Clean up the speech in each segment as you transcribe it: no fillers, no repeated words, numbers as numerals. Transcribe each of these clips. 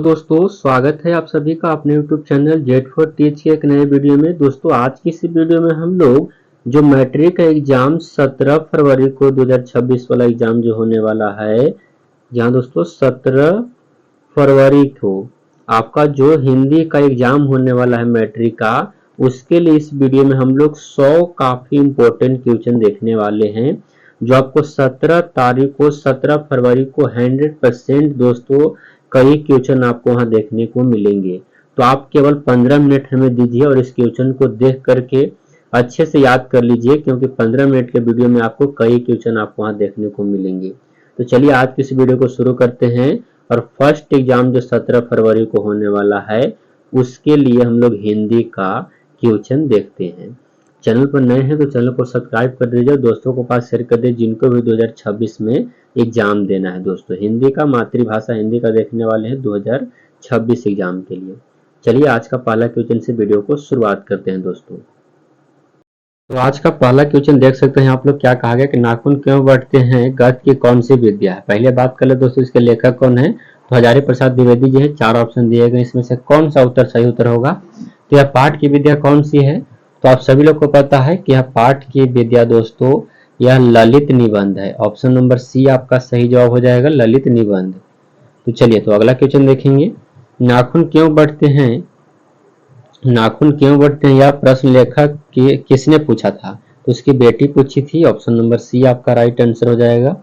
दोस्तों स्वागत है आप सभी का अपने YouTube channel Z for teach के एक नए वीडियो में। दोस्तों आज की इस वीडियो में हम लोग जो मैट्रिक का एग्जाम 17 फरवरी को 2026 वाला एग्जाम जो होने वाला है, जहां दोस्तों 17 फरवरी को आपका जो हिंदी का एग्जाम होने वाला है मैट्रिक का, उसके लिए इस वीडियो में हम लोग 100 काफी इंपॉर्टेंट क्वेश्चन देखने वाले हैं, जो आपको 17 तारीख को 17 फरवरी को 100% दोस्तों कई क्वेश्चन आपको वहां देखने को मिलेंगे। तो आप केवल 15 मिनट हमें दीजिए और इस क्वेश्चन को देख करके अच्छे से याद कर लीजिए, क्योंकि 15 मिनट के वीडियो में आपको कई क्वेश्चन आपको वहां देखने को मिलेंगे। तो चलिए आज की इस वीडियो को शुरू करते हैं। और फर्स्ट एग्जाम जो 17 फरवरी को होने वाला है, उसके लिए हम लोग हिंदी का क्वेश्चन देखते हैं। चैनल पर नए हैं तो चैनल को सब्सक्राइब कर दीजिए, दोस्तों को पास शेयर कर दीजिए जिनको भी 2026 में एग्जाम देना है। दोस्तों हिंदी का, मातृभाषा हिंदी का देखने वाले हैं 2026 एग्जाम के लिए। चलिए आज का पहला क्वेश्चन से वीडियो को शुरुआत करते हैं दोस्तों। तो आज का पहला क्वेश्चन देख सकते हैं आप लोग, क्या कहा गया कि नाखून क्यों बढ़ते हैं, गद्य की कौन सी विद्या है। पहले बात कर ले दोस्तों, इसके लेखक कौन है। तो हजारी प्रसाद द्विवेदी जी है। 4 ऑप्शन दिए गए, इसमें से कौन सा उत्तर सही उत्तर होगा। तो यह पाठ की विद्या कौन सी है। तो आप सभी लोग को पता है कि यह पाठ की विद्या दोस्तों यह ललित निबंध है। ऑप्शन नंबर सी आपका सही जवाब हो जाएगा, ललित निबंध। तो चलिए तो अगला क्वेश्चन देखेंगे, नाखून क्यों बढ़ते हैं, नाखून क्यों बढ़ते हैं यह प्रश्न लेखक के किसने पूछा था। तो उसकी बेटी पूछी थी। ऑप्शन नंबर सी आपका राइट आंसर हो जाएगा।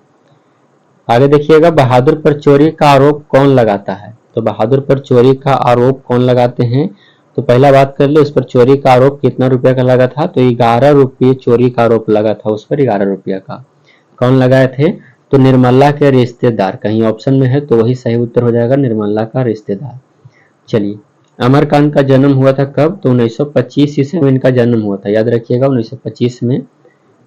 आगे देखिएगा, बहादुर पर चोरी का आरोप कौन लगाता है। तो बहादुर पर चोरी का आरोप कौन लगाते हैं। तो पहला बात कर ले, उस पर चोरी का आरोप कितना रुपया का लगा था। तो 11 रुपये चोरी का आरोप लगा था उस पर, 11 रुपया का। कौन लगाए थे। तो निर्मला के रिश्तेदार। कहीं ऑप्शन में है तो वही सही उत्तर हो जाएगा, निर्मला का रिश्तेदार। चलिए, अमरकांत का जन्म हुआ था कब। तो 1925 ईस्वी में इनका जन्म हुआ था, याद रखिएगा 1925 में।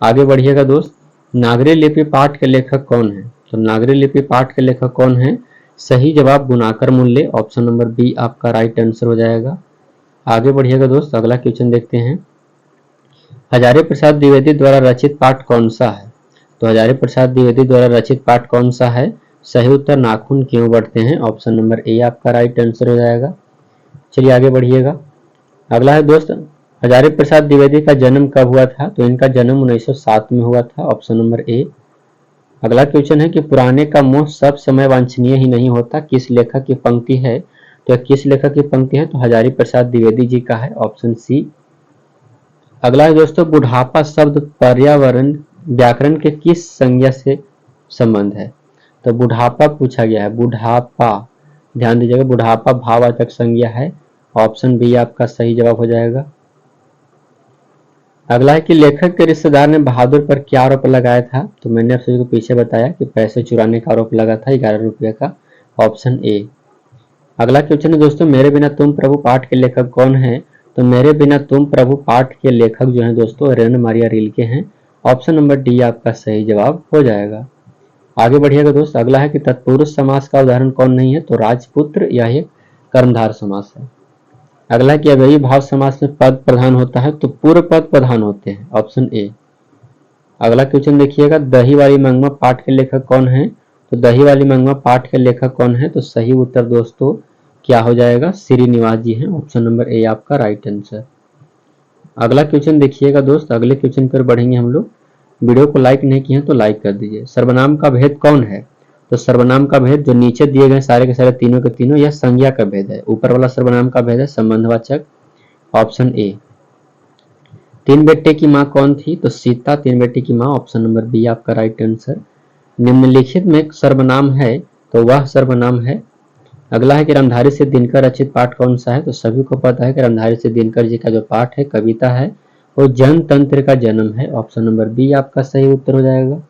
आगे बढ़िएगा दोस्त, नागरी लिपि पाठ के लेखक कौन है। तो नागरी लिपि पाठ के लेखक कौन है, सही जवाब गुणाकर मूल्य। ऑप्शन नंबर बी आपका राइट आंसर हो जाएगा। आगे बढ़िएगा दोस्त, अगला क्वेश्चन देखते हैं, हजारी प्रसाद द्विवेदी द्वारा रचित पाठ कौन सा है। तो हजारी प्रसाद द्विवेदी द्वारा रचित पाठ कौन सा है, सही उत्तर नाखून क्यों बढ़ते हैं। ऑप्शन नंबर ए आपका राइट आंसर हो जाएगा। चलिए आगे बढ़िएगा, अगला है दोस्त, हजारी प्रसाद द्विवेदी का जन्म कब हुआ था। तो इनका जन्म 1907 में हुआ था। Option number A. अगला क्वेश्चन है कि पुराने का मोह सब समय वांछनीय ही नहीं होता, किस लेखक की पंक्ति है। तो किस लेखक की पंक्ति है। तो हजारी प्रसाद द्विवेदी जी का है, ऑप्शन सी। अगला है दोस्तों, बुढ़ापा शब्द पर्यावरण व्याकरण के किस संज्ञा से संबंध है। तो बुढ़ापा पूछा गया है, बुढ़ापा ध्यान दीजिएगा, बुढ़ापा भाववाचक संज्ञा है। ऑप्शन बी आपका सही जवाब हो जाएगा। अगला है कि लेखक के रिश्तेदार ने बहादुर पर क्या आरोप लगाया था। तो मैंने आप सभी को पीछे बताया कि पैसे चुराने का आरोप लगा था, 11 रुपये का। Option A. अगला क्वेश्चन है दोस्तों, मेरे बिना तुम प्रभु पाठ के लेखक कौन है। तो मेरे बिना तुम प्रभु पाठ के लेखक जो है दोस्तों रेन मारिया रिल्के हैं। ऑप्शन नंबर डी आपका सही जवाब हो जाएगा। आगे बढ़िएगा दोस्त, अगला है कि तत्पुरुष समास का उदाहरण कौन नहीं है। तो राजपुत्र यह एक कर्मधार समास है। अगला है कि अव्ययी भाव समास में पद प्रधान होता है, तो पूर्व पद प्रधान होते हैं। Option A. अगला क्वेश्चन देखिएगा, दही वाली मंगमा पाठ के लेखक कौन है। तो दही वाली मंगमा पाठ के लेखक कौन है। तो सही उत्तर दोस्तों क्या हो जाएगा, श्रीनिवास जी हैं। ऑप्शन नंबर ए आपका राइट आंसर। अगला क्वेश्चन देखिएगा दोस्त, अगले क्वेश्चन पर बढ़ेंगे हम लोग। वीडियो को लाइक नहीं किए हैं तो लाइक कर दीजिए। सर्वनाम का भेद कौन है। तो सर्वनाम का भेद जो नीचे दिए गए सारे के सारे तीनों के तीनों यह संज्ञा का भेद है। ऊपर वाला सर्वनाम का भेद है संबंधवाचक। Option A. तीन बेटे की माँ कौन थी। तो सीता तीन बेटे की माँ। ऑप्शन नंबर बी आपका राइट आंसर। निम्नलिखित में एक सर्वनाम है, तो वह सर्वनाम है। अगला है कि रामधारी से दिनकर रचित पाठ कौन सा है। तो सभी को पता है कि रामधारी से दिनकर जी का जो पाठ है, कविता है, वो जनतंत्र का जन्म है। ऑप्शन नंबर बी आपका सही उत्तर हो जाएगा।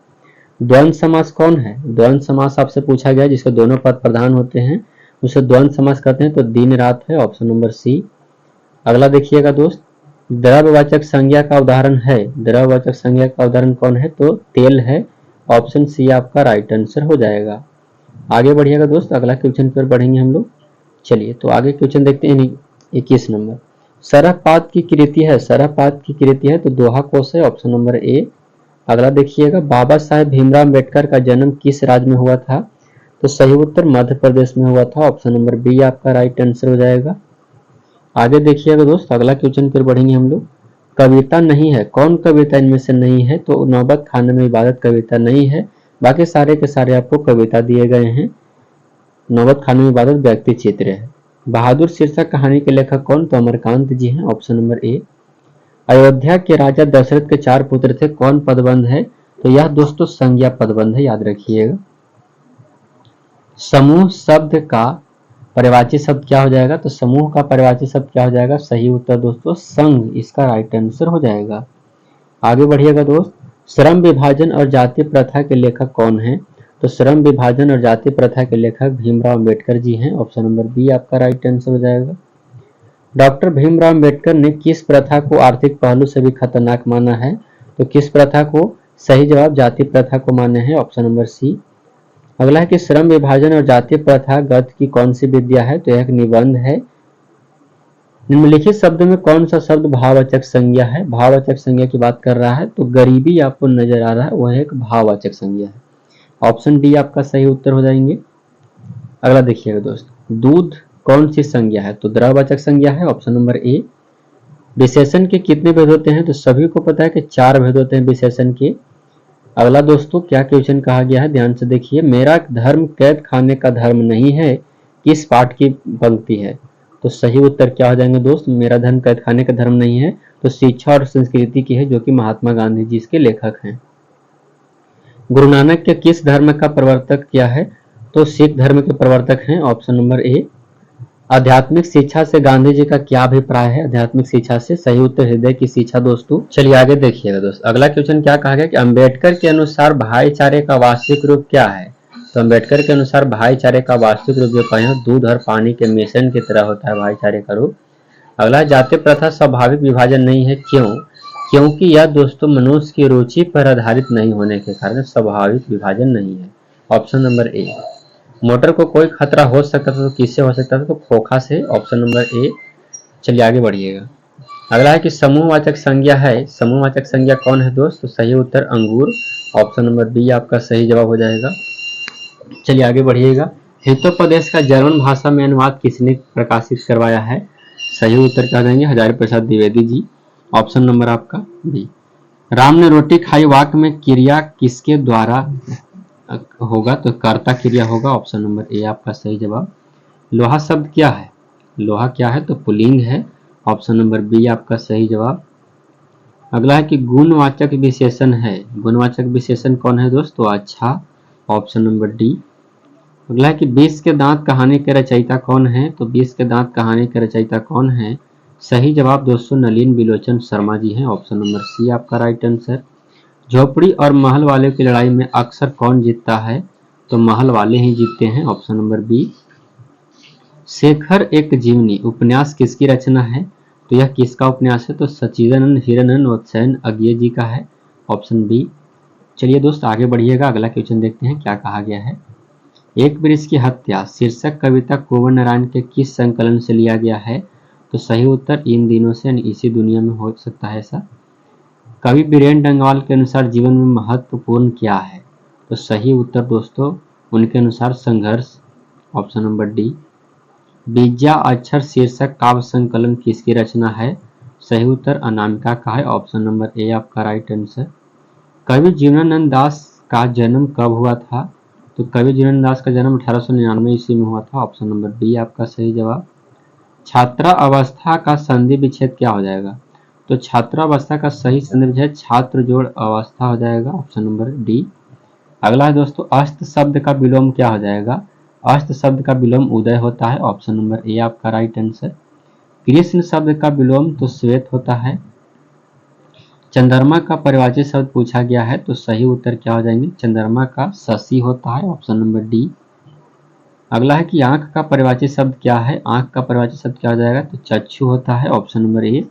द्वंद्व समास कौन है। द्वंद्व समास आपसे पूछा गया जिसके दोनों पद प्रधान होते हैं, उसे द्वंद्व समास कहते हैं। तो दिन रात है। Option number C. अगला देखिएगा दोस्त, द्रव्यवाचक संज्ञा का उदाहरण है। द्रव्यवाचक संज्ञा का उदाहरण कौन है। तो तेल है। ऑप्शन सी आपका राइट आंसर हो जाएगा। आगे बढ़िएगा दोस्त, अगला क्वेश्चन पर बढ़ेंगे हम लोग। चलिए तो आगे क्वेश्चन देखते हैं 21 नंबर, सरहपात की कृति है। सरहपात की कृति है तो दोहा कोश है। Option number A. अगला देखिएगा, बाबा साहेब भीमराव अम्बेडकर का जन्म किस राज्य में हुआ था। तो सही उत्तर मध्य प्रदेश में हुआ था, ऑप्शन नंबर बी आपका राइट आंसर हो जाएगा। आगे देखिएगा दोस्त, अगला क्वेश्चन पर बढ़ेंगे हम लोग। कविता नहीं है, कौन कविता इनमें से नहीं है? तो नौबत खाने में इबादत कविता नहीं है, बाकी सारे के सारे आपको कविता दिए गए हैं। नौबत खाने में इबादत व्यक्ति चित्र है। बहादुर शीर्षक कहानी के लेखक कौन? तो अमरकांत जी हैं, ऑप्शन नंबर ए। अयोध्या के राजा दशरथ के 4 पुत्र थे, कौन पदबंध है? तो यह दोस्तों संज्ञा पदबंध है, याद रखिएगा। समूह शब्द का पर्यायवाची शब्द क्या हो जाएगा? तो समूह का पर्यायवाची शब्द क्या हो जाएगा? सही उत्तर दोस्तों संघ, इसका राइट आंसर हो जाएगा। आगे बढ़िएगा दोस्त, श्रम विभाजन और जाति प्रथा के लेखक कौन हैं? तो श्रम विभाजन और जाति प्रथा के लेखक भीमराव अंबेडकर जी हैं, ऑप्शन नंबर बी आपका राइट आंसर हो जाएगा। डॉक्टर भीमराव अंबेडकर ने किस प्रथा को आर्थिक पहलू से भी खतरनाक माना है? तो किस प्रथा को? सही जवाब जाति प्रथा को माने हैं, ऑप्शन नंबर सी। अगला है कि श्रम विभाजन और जाति प्रथा गत की कौन सी विद्या है? तो यह एक निबंध है। निम्नलिखित शब्द में कौन सा शब्द भाववाचक संज्ञा है? भाववाचक संज्ञा की बात कर रहा है, तो गरीबी आपको नजर आ रहा है, वह एक भाववाचक संज्ञा है। ऑप्शन डी आपका सही उत्तर हो जाएंगे। अगला देखिएगा दोस्त, दूध कौन सी संज्ञा है? तो द्रववाचक संज्ञा है, ऑप्शन नंबर ए। विशेषण के कितने भेद होते हैं? तो सभी को पता है कि 4 भेद होते हैं विशेषण के। अगला दोस्तों क्या क्वेश्चन कहा गया है, ध्यान से देखिए। मेरा धर्म कैद खाने का धर्म नहीं है, किस पाठ की पंक्ति है? तो सही उत्तर क्या हो जाएंगे दोस्त? मेरा धर्म कैद खाने का धर्म नहीं है, तो शिक्षा और संस्कृति की है, जो कि महात्मा गांधी जी इसके लेखक हैं। गुरु नानक के किस धर्म का प्रवर्तक क्या है? तो सिख धर्म के प्रवर्तक हैं, ऑप्शन नंबर ए। आध्यात्मिक शिक्षा से गांधी जी का क्या अभिप्राय है? आध्यात्मिक शिक्षा से सही उत्तर हृदय की शिक्षा दोस्तों। चलिए आगे देखिएगा दोस्त, अगला क्वेश्चन क्या कहा गया कि अंबेडकर के अनुसार भाईचारे का वास्तविक रूप क्या है? तो अंबेडकर के अनुसार भाईचारे का वास्तविक रूप जो कहें, दूध और पानी के मिश्रण की तरह होता है भाईचारे का रूप। अगला, जाति प्रथा स्वाभाविक विभाजन नहीं है, क्यों? क्योंकि यह दोस्तों मनुष्य की रुचि पर आधारित नहीं होने के कारण स्वाभाविक विभाजन नहीं है, ऑप्शन नंबर ए। मोटर को कोई खतरा हो सकता था, तो किससे हो सकता था? तो खोखा से, ऑप्शन नंबर ए। चलिए आगे बढ़िएगा। अगला है कि समूहवाचक संज्ञा है, समूहवाचक संज्ञा कौन है दोस्त? तो सही उत्तर अंगूर, ऑप्शन नंबर बी आपका सही जवाब हो जाएगा। चलिए आगे बढ़िएगा। हितोपदेश का जर्मन भाषा में अनुवाद किसने प्रकाशित करवाया है? सही उत्तर क्या देंगे? हजारी प्रसाद द्विवेदी जी, ऑप्शन नंबर आपका बी। राम ने रोटी खाई वाक्य में क्रिया किसके द्वारा होगा? तो कर्ता क्रिया होगा, ऑप्शन नंबर ए आपका सही जवाब। लोहा शब्द क्या है? लोहा क्या है? तो पुल्लिंग है, ऑप्शन नंबर बी आपका सही जवाब। अगला है कि गुणवाचक विशेषण है, गुणवाचक विशेषण कौन है दोस्त? तो अच्छा, ऑप्शन नंबर डी। अगला है कि 20 के दांत कहानी के रचयिता कौन है? तो 20 के दांत कहानी के रचयिता कौन है? सही जवाब दोस्तों नलिन बिलोचन शर्मा जी हैं, ऑप्शन नंबर सी आपका राइट आंसर। झोपड़ी और महल वाले की लड़ाई में अक्सर कौन जीतता है? तो महल वाले ही जीतते हैं, ऑप्शन नंबर बी। शेखर एक जीवनी उपन्यास किसकी रचना है? तो यह किसका उपन्यास है? तो सच्चिदानंद हिरानंद वत्सयन अज्ञे जी का है, ऑप्शन बी। चलिए दोस्त आगे बढ़िएगा, अगला क्वेश्चन देखते हैं क्या कहा गया है। एक वृक्ष की हत्या शीर्षक कविता कुंवर नारायण के किस संकलन से लिया गया है? तो सही उत्तर इन दिनों से यानी इसी दुनिया में हो सकता है ऐसा। कवि बीरेन डंगवाल के अनुसार जीवन में महत्वपूर्ण क्या है? तो सही उत्तर दोस्तों उनके अनुसार संघर्ष, ऑप्शन नंबर डी। विद्या अक्षर शीर्षक काव्य संकलन किसकी रचना है? सही उत्तर अनामिका का है, ऑप्शन नंबर ए आपका राइट आंसर। कवि जीवनानंद दास का जन्म कब हुआ था? तो कवि जीवनानंद दास का जन्म 1899 ईस्वी में हुआ था, ऑप्शन नंबर बी आपका सही जवाब। छात्रावस्था का संधि विच्छेद क्या हो जाएगा? तो छात्रावस्था का सही संधि विच्छेद छात्र जोड़ अवस्था हो जाएगा, ऑप्शन नंबर डी। अगला है दोस्तों अस्त शब्द का विलोम क्या हो जाएगा? अस्त शब्द का विलोम उदय होता है, ऑप्शन नंबर ए आपका राइट आंसर। कृष्ण शब्द का विलोम तो श्वेत होता है। चंद्रमा का परिभाषित शब्द पूछा गया है, तो सही उत्तर क्या हो जाएंगे? चंद्रमा का शशि होता है, ऑप्शन नंबर डी। अगला है कि आंख का परिभाषित शब्द क्या है? आंख का परिभाषित शब्द क्या हो जाएगा? तो चक्षु होता है, ऑप्शन नंबर ए।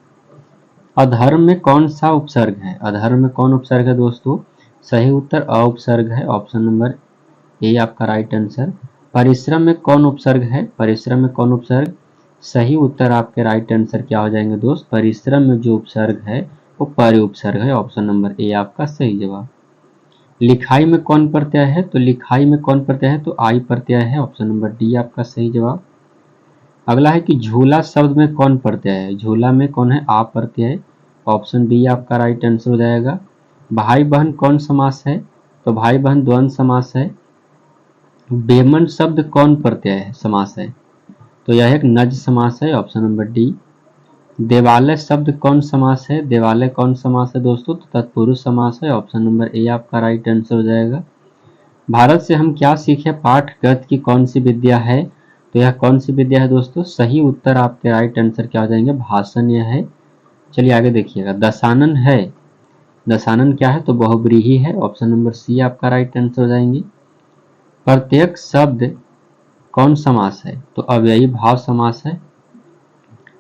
अधर्म में कौन सा उपसर्ग है? अधर्म में कौन उपसर्ग है दोस्तों? सही उत्तर अ उपसर्ग है, ऑप्शन नंबर ए आपका राइट आंसर। परिश्रम में कौन उपसर्ग है? परिश्रम में कौन उपसर्ग? सही उत्तर आपके राइट आंसर क्या हो जाएंगे दोस्त? परिश्रम में जो उपसर्ग है वो परि उपसर्ग है, ऑप्शन नंबर ए आपका सही जवाब। लिखाई में कौन प्रत्यय है? तो लिखाई में कौन प्रत्यय है? तो आई प्रत्यय है। ऑप्शन नंबर डी आपका सही जवाब। अगला है कि झूला शब्द में कौन प्रत्यय है? झूला में कौन है? आ प्रत्यय। ऑप्शन डी आपका राइट आंसर हो जाएगा। भाई बहन कौन समास है? तो भाई बहन द्वंद्व समास है। बेमन शब्द कौन प्रत्यय है समास है? तो यह एक नज समास है। Option number D. देवालय शब्द कौन समास है? देवालय कौन समास है दोस्तों? तो तत्पुरुष समास है। ऑप्शन नंबर ए आपका राइट आंसर हो जाएगा। भारत से हम क्या सीखे? पाठ गत की कौन सी विद्या है? तो यह कौन सी विद्या है दोस्तों? सही उत्तर आपके राइट आंसर क्या हो जाएंगे? भाषण यह है। चलिए आगे देखिएगा। दशानन है, दशानन क्या है? तो बहुब्रीहि है। ऑप्शन नंबर सी आपका राइट आंसर हो जाएंगे। प्रत्येक शब्द कौन समास है? तो अव्ययी भाव समास है।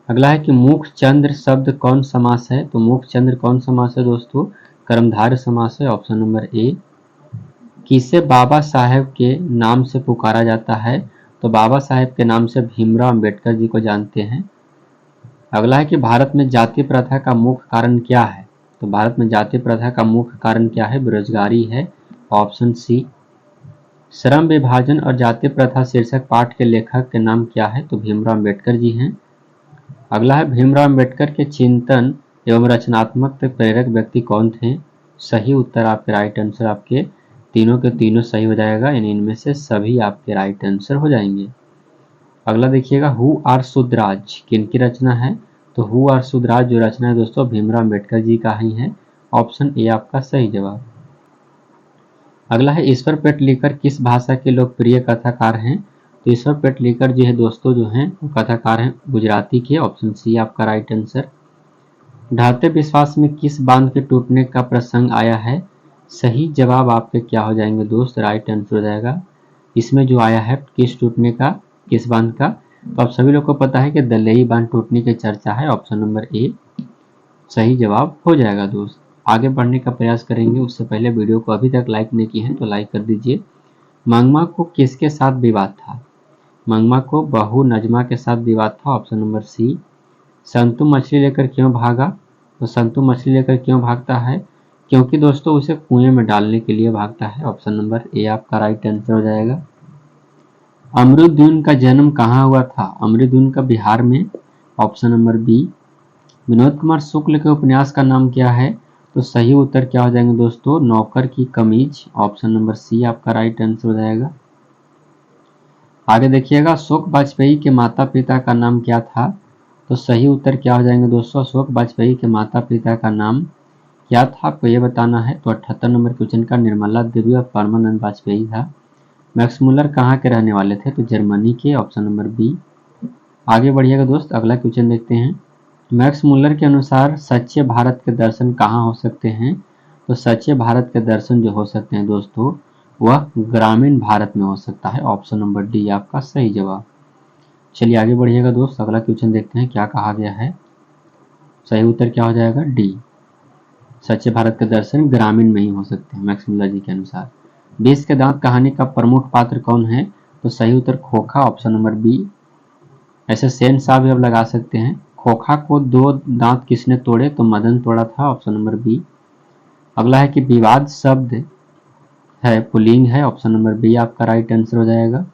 अगला है कि मुख चंद्र शब्द कौन समास है? तो मुख चंद्र कौन समास है दोस्तों? कर्मधारय समास है। Option number A. किसे बाबा साहेब के नाम से पुकारा जाता है? तो बाबा साहेब के नाम से भीमराव अंबेडकर जी को जानते हैं। अगला है कि भारत में जाति प्रथा का मुख्य कारण क्या है? तो भारत में जाति प्रथा का मुख्य कारण क्या है? बेरोजगारी है। Option C. श्रम विभाजन और जाति प्रथा शीर्षक पाठ के लेखक के नाम क्या है? तो भीमराव अंबेडकर जी हैं। अगला है भीमराव अंबेडकर के चिंतन एवं रचनात्मक प्रेरक व्यक्ति कौन थे? सही उत्तर आपके राइट आंसर आपके तीनों के तीनों सही हो जाएगा, यानी इनमें से सभी आपके राइट आंसर हो जाएंगे। अगला देखिएगा, हु आर सुधराज किनकी रचना है? तो हु आर सुधराज जो रचना है दोस्तों भीमराव अंबेडकर जी का ही है। ऑप्शन ए आपका सही जवाब। अगला है ईश्वर पेटलीकर किस भाषा के लोकप्रिय कथाकार हैं? तो ईश्वर पेटलीकर जी है दोस्तों जो हैं वो कथाकार हैं गुजराती के। ऑप्शन सी आपका राइट आंसर। ढाते विश्वास में किस बांध के टूटने का प्रसंग आया है? सही जवाब आपके क्या हो जाएंगे दोस्त? राइट आंसर हो जाएगा। इसमें जो आया है किस टूटने का, किस बांध का? तो आप सभी लोग को पता है कि दलेई बांध टूटने की चर्चा है। ऑप्शन नंबर ए सही जवाब हो जाएगा दोस्त। आगे बढ़ने का प्रयास करेंगे, उससे पहले वीडियो को अभी तक लाइक नहीं किए हैं तो लाइक कर दीजिए। मंगमा को किसके साथ विवाद था? मंगमा को बहू नजमा के साथ विवाद था। ऑप्शन नंबर सी। संतू मछली लेकर क्यों भागा? तो संतू मछली लेकर क्यों भागता है? क्योंकि दोस्तों उसे कुएं में डालने के लिए भागता है। ऑप्शन नंबर ए आपका राइट आंसर हो जाएगा। अमरुद्दीन का जन्म कहाँ हुआ था? अमरुद्दीन का बिहार में। Option number B. Vinod Kumar Shukla के उपन्यास का नाम क्या है? तो सही उत्तर क्या हो जाएंगे दोस्तों? नौकर की कमीज। ऑप्शन नंबर सी आपका राइट आंसर हो जाएगा। आगे देखिएगा, अशोक वाजपेयी के माता पिता का नाम क्या था? तो सही उत्तर क्या हो जाएंगे दोस्तों? अशोक वाजपेयी के माता पिता का नाम क्या था आपको ये बताना है। तो 78 नंबर क्वेश्चन का निर्मला देवी और परमानंद वाजपेयी था। मैक्स मुलर कहाँ के रहने वाले थे? तो जर्मनी के। Option number B. आगे बढ़िएगा दोस्त, अगला क्वेश्चन देखते हैं। मैक्स मुलर के अनुसार सच्चे भारत के दर्शन कहाँ हो सकते हैं? तो सच्चे भारत के दर्शन जो हो सकते हैं दोस्तों वह ग्रामीण भारत में हो सकता है। ऑप्शन नंबर डी आपका सही जवाब। चलिए आगे बढ़िएगा दोस्त, अगला क्वेश्चन देखते हैं क्या कहा गया है। सही उत्तर क्या हो जाएगा? डी। सच्चे भारत के दर्शन ग्रामीण में ही हो सकते हैं मैक्स मुलर जी के अनुसार। 20 के दांत कहानी का प्रमुख पात्र कौन है? तो सही उत्तर खोखा। Option number B. ऐसे सेन साहब भी अब लगा सकते हैं। खोखा को 2 दांत किसने तोड़े? तो मदन तोड़ा था। Option number B. अगला है कि विवाद शब्द है पुल्लिंग है। ऑप्शन नंबर बी आपका राइट आंसर हो जाएगा।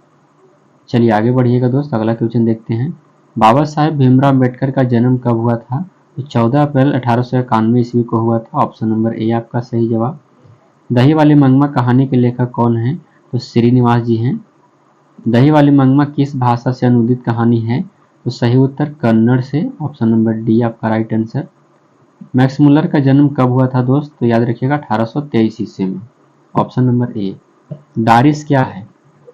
चलिए आगे बढ़िएगा दोस्त, अगला क्वेश्चन देखते हैं। बाबा साहेब भीमराव अम्बेडकर का जन्म कब हुआ था? तो 14 अप्रैल 1891 ईस्वी को हुआ था। ऑप्शन नंबर ए आपका सही जवाब। दही वाली मंगमा कहानी के लेखक कौन है? तो श्रीनिवास जी हैं। दही वाली मंगमा किस भाषा से अनुदित कहानी है? तो सही उत्तर कन्नड़ से। ऑप्शन नंबर डी आपका राइट आंसर। मैक्स मुलर का जन्म कब हुआ था दोस्त? तो याद रखिएगा 1823 ईस्वी में। Option number A. दारिस क्या है?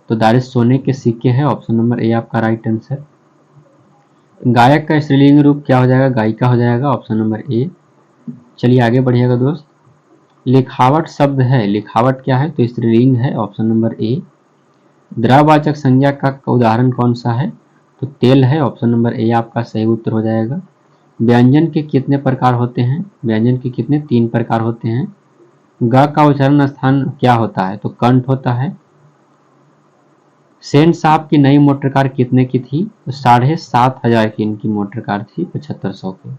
तो दारिस सोने के सिक्के है। ऑप्शन नंबर ए आपका राइट आंसर। गायक का स्त्रीलिंग रूप क्या हो जाएगा? गायिका हो जाएगा। Option number A. चलिए आगे बढ़िएगा दोस्त। लिखावट शब्द है, लिखावट क्या है? तो स्त्रीलिंग है। Option number A. द्रववाचक संज्ञा का उदाहरण कौन सा है? तो तेल है। ऑप्शन नंबर ए आपका सही उत्तर हो जाएगा। व्यंजन के कितने प्रकार होते हैं? व्यंजन के कितने? 3 प्रकार होते हैं। ग का उच्चारण स्थान क्या होता है? तो कंठ होता है। सेन साहब की नई मोटर कार कितने की थी? तो 7,500 की इनकी मोटर कार थी, 7500 की।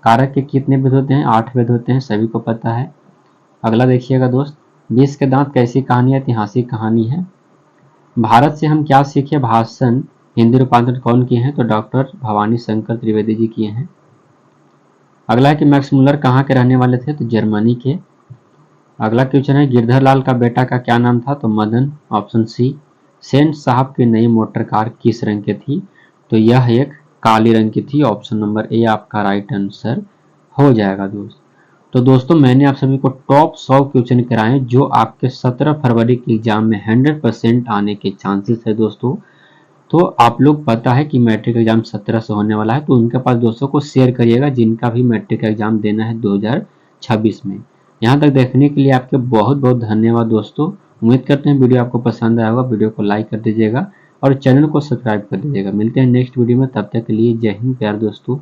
कारक के कितने भेद होते हैं? 8 भेद होते हैं, सभी को पता है। अगला देखिएगा दोस्त, बीस के दांत कैसी कहानी है? ऐतिहासिक कहानी है। भारत से हम क्या सीखे भाषण हिंदी रूपांतरण कौन किए हैं? तो डॉक्टर भवानी शंकर त्रिवेदी जी किए हैं। अगला है कि मैक्स मुलर कहाँ के रहने वाले थे? तो जर्मनी के। अगला क्वेश्चन है गिरधर लाल का बेटा का क्या नाम था? तो मदन, ऑप्शन सी। सेन साहब की नई मोटर कार किस रंग की थी? तो यह एक काले रंग की थी। ऑप्शन नंबर ए आपका राइट आंसर हो जाएगा दोस्त। तो दोस्तों मैंने आप सभी को टॉप 100 क्वेश्चन कराए जो आपके 17 फरवरी के एग्जाम में 100% आने के चांसेस है दोस्तों। तो आप लोग पता है कि मैट्रिक एग्जाम 17 से होने वाला है, तो उनके पास दोस्तों को शेयर करिएगा जिनका भी मैट्रिक एग्जाम देना है 2026 में। यहाँ तक देखने के लिए आपके बहुत बहुत धन्यवाद दोस्तों। उम्मीद करते हैं वीडियो आपको पसंद आया होगा। वीडियो को लाइक कर दीजिएगा और चैनल को सब्सक्राइब कर दीजिएगा। मिलते हैं नेक्स्ट वीडियो में, तब तक के लिए जय हिंद प्यार दोस्तों।